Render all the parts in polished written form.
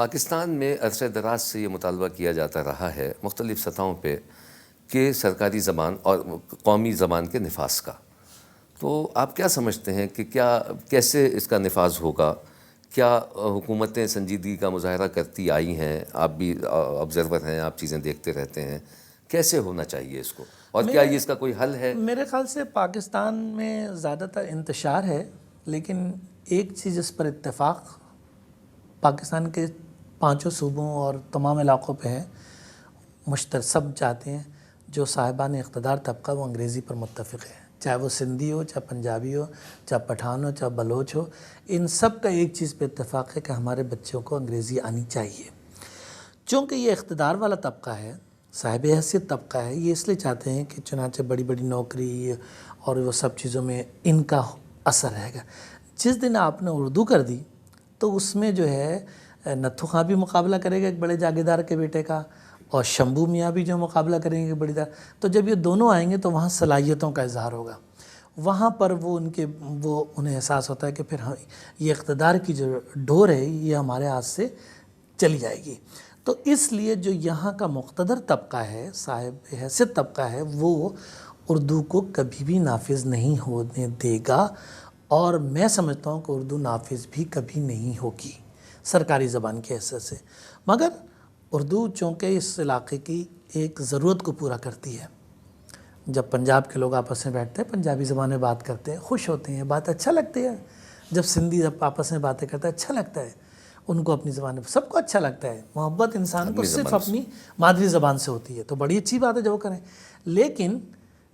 پاکستان میں عرصہ دراز سے یہ مطالبہ کیا جاتا رہا ہے مختلف سطحوں پہ کہ سرکاری زبان اور قومی زبان کے نفاذ کا. تو آپ کیا سمجھتے ہیں کہ کیسے اس کا نفاذ ہوگا؟ کیا حکومتیں سنجیدگی کا مظاہرہ کرتی آئی ہیں؟ آپ بھی آبزرور ہیں، آپ چیزیں دیکھتے رہتے ہیں. کیسے ہونا چاہیے اس کو، اور کیا یہ اس کا کوئی حل ہے؟ میرے خیال سے پاکستان میں زیادہ تر انتشار ہے، لیکن ایک چیز اس پر اتفاق پاکستان کے 5 صوبوں اور تمام علاقوں پہ ہے، مشترک سب چاہتے ہیں. جو صاحبان اقتدار طبقہ وہ انگریزی پر متفق ہے، چاہے وہ سندھی ہو، چاہے پنجابی ہو، چاہے پٹھان ہو، چاہے بلوچ ہو. ان سب کا ایک چیز پہ اتفاق ہے کہ ہمارے بچوں کو انگریزی آنی چاہیے. چونکہ یہ اقتدار والا طبقہ ہے، صاحب حیثیت طبقہ ہے، یہ اس لیے چاہتے ہیں کہ چنانچہ بڑی بڑی نوکری اور وہ سب چیزوں میں ان کا اثر رہے گا. جس دن آپ نے اردو کر دی تو اس میں جو ہے نتھو خاں بھی مقابلہ کرے گا ایک بڑے جاگیردار کے بیٹے کا، اور شمبھو میاں بھی جو مقابلہ کریں گے بڑی دار. تو جب یہ دونوں آئیں گے تو وہاں صلاحیتوں کا اظہار ہوگا، وہاں پر وہ انہیں احساس ہوتا ہے کہ پھر یہ اقتدار کی جو ڈور ہے یہ ہمارے ہاتھ سے چلی جائے گی. تو اس لیے جو یہاں کا مقتدر طبقہ ہے، صاحب حیثیت طبقہ ہے، وہ اردو کو کبھی بھی نافذ نہیں ہونے دے گا، اور میں سمجھتا ہوں کہ اردو نافذ بھی کبھی نہیں ہوگی سرکاری زبان کی حیثیت سے. مگر اردو چونکہ اس علاقے کی ایک ضرورت کو پورا کرتی ہے. جب پنجاب کے لوگ آپس میں بیٹھتے ہیں، پنجابی زبان میں بات کرتے ہیں، خوش ہوتے ہیں، بات اچھا لگتی ہے. جب سندھی آپس میں باتیں کرتے ہیں اچھا لگتا ہے، ان کو اپنی زبان میں سب کو اچھا لگتا ہے. محبت انسان کو صرف اپنی مادری زبان سے ہوتی ہے، تو بڑی اچھی بات ہے جو وہ کریں. لیکن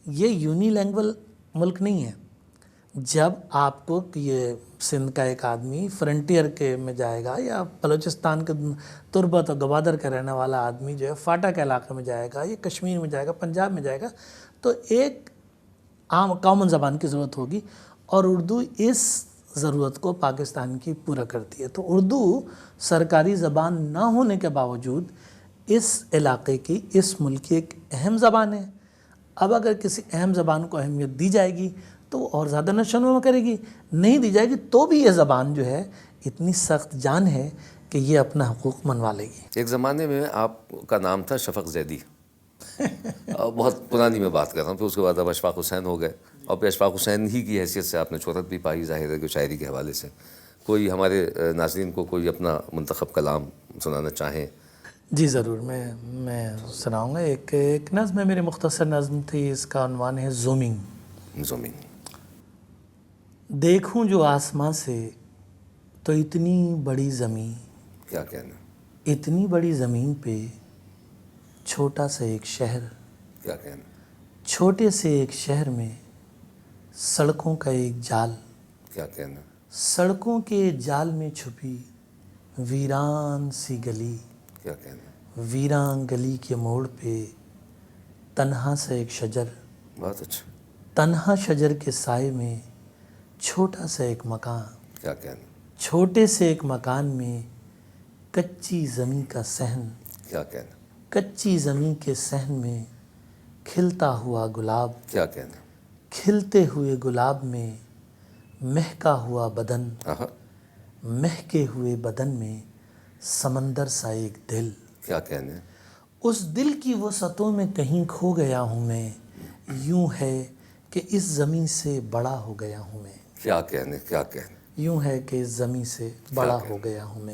یہ یونی لینگول ملک نہیں ہے. جب آپ کو یہ سندھ کا ایک آدمی فرنٹیئر کے میں جائے گا، یا بلوچستان کے تربت اور گوادر کا رہنے والا آدمی جو ہے فاٹا کے علاقے میں جائے گا، یا کشمیر میں جائے گا، پنجاب میں جائے گا، تو ایک عام کامن زبان کی ضرورت ہوگی، اور اردو اس ضرورت کو پاکستان کی پورا کرتی ہے. تو اردو سرکاری زبان نہ ہونے کے باوجود اس علاقے کی، اس ملک کی ایک اہم زبان ہے. اب اگر کسی اہم زبان کو اہمیت دی جائے گی تو وہ اور زیادہ نشو و نما کرے گی، نہیں دی جائے گی تو بھی یہ زبان جو ہے اتنی سخت جان ہے کہ یہ اپنا حقوق منوا لے گی. ایک زمانے میں آپ کا نام تھا شفق زیدی، بہت پرانی میں بات کر رہا ہوں. پھر اس کے بعد اب اشفاق حسین ہو گئے، اور پھر اشفاق حسین ہی کی حیثیت سے آپ نے شہرت بھی پائی، ظاہر ہے کہ شاعری کے حوالے سے. کوئی ہمارے ناظرین کو کوئی اپنا منتخب کلام سنانا چاہیں؟ جی ضرور، میں سناؤں گا. ایک نظم ہے میری، مختصر نظم تھی، اس کا عنوان ہے زومنگ. زومنگ. دیکھوں جو آسماں سے تو اتنی بڑی زمین، کیا کہنا، اتنی بڑی زمین پہ چھوٹا سا ایک شہر، کیا کہنا، چھوٹے سے ایک شہر میں سڑکوں کا ایک جال، کیا کہنا، سڑکوں کے جال میں چھپی ویران سی گلی، کیا کہنا، ویران گلی کے موڑ پہ تنہا سا ایک شجر، بہت اچھا، تنہا شجر کے سائے میں چھوٹا سا ایک مکان، کیا کہنا، چھوٹے سے ایک مکان میں کچی زمین کا صحن، کیا کہنا، کچی زمین کے صحن میں کھلتا ہوا گلاب، کیا کہنا، کھلتے ہوئے گلاب میں مہکا ہوا بدن، آہا، مہکے ہوئے بدن میں سمندر سا ایک دل، کیا کہنا، اس دل کی وسعتوں میں کہیں کھو گیا ہوں میں، یوں ہے کہ اس زمین سے بڑا ہو گیا ہوں میں، کیا کہنے، کیا کہنے، یوں ہے کہ اس زمین سے بڑا ہو گیا ہوں میں.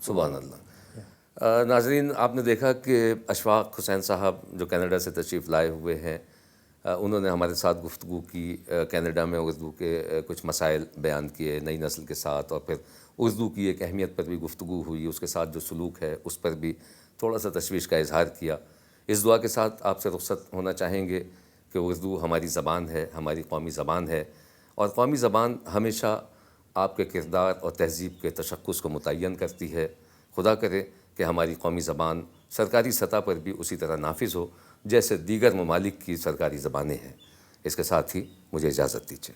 سبحان اللہ. ناظرین، آپ نے دیکھا کہ اشفاق حسین صاحب جو کینیڈا سے تشریف لائے ہوئے ہیں، انہوں نے ہمارے ساتھ گفتگو کی، کینیڈا میں اردو کے کچھ مسائل بیان کیے نئی نسل کے ساتھ، اور پھر اردو کی ایک اہمیت پر بھی گفتگو ہوئی، اس کے ساتھ جو سلوک ہے اس پر بھی تھوڑا سا تشویش کا اظہار کیا. اس دعا کے ساتھ آپ سے رخصت ہونا چاہیں گے کہ اردو ہماری زبان ہے، ہماری قومی زبان ہے، اور قومی زبان ہمیشہ آپ کے کردار اور تہذیب کے تشخص کو متعین کرتی ہے. خدا کرے کہ ہماری قومی زبان سرکاری سطح پر بھی اسی طرح نافذ ہو جیسے دیگر ممالک کی سرکاری زبانیں ہیں. اس کے ساتھ ہی مجھے اجازت دیجیے.